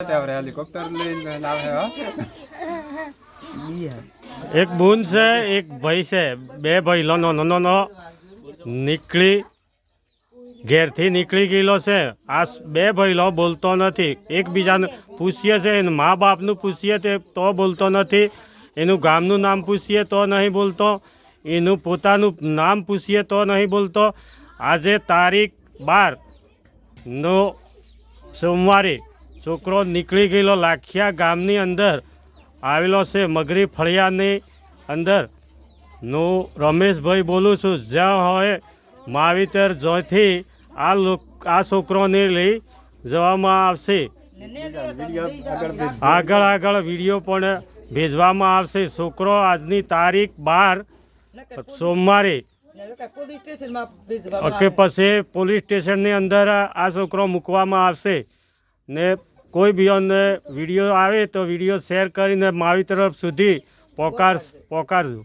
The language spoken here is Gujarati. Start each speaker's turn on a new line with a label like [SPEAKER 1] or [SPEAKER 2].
[SPEAKER 1] हेलिकॉप्टर नाम है
[SPEAKER 2] एक बून से एक भाई से बे भाई लो नो नो नो नो निकली घेर थी निकली गયેલો છે આ બે ભાઈલો બોલતો નથી એકબીજાને પૂછીએ છે એનું મા બાપનું પૂછીએ તો બોલતો નથી એનું ગામનું નામ પૂછીએ તો નહીં બોલતો એનું પોતાનું નામ પૂછીએ તો નહીં બોલતો આજે તારીખ 12 સોમવારે છોકરો નીકળી ગયેલો લાખિયા ગામની અંદર આવેલો છે મગરી ફળિયાની અંદર હું રમેશભાઈ બોલું છું જ્યાં હોય માવીતર જોઈથી આ છોકરોને લઈ જવામાં આવશે આગળ વિડીયો પણ ભેજવામાં આવશે છોકરો આજની તારીખ 12 સોમવારે પછી પોલીસ સ્ટેશનની અંદર આ છોકરો મૂકવામાં આવશે ને કોઈ બીઓને વિડીયો આવે તો વિડીયો શેર કરીને મારી તરફ સુધી પહોંચાડજો।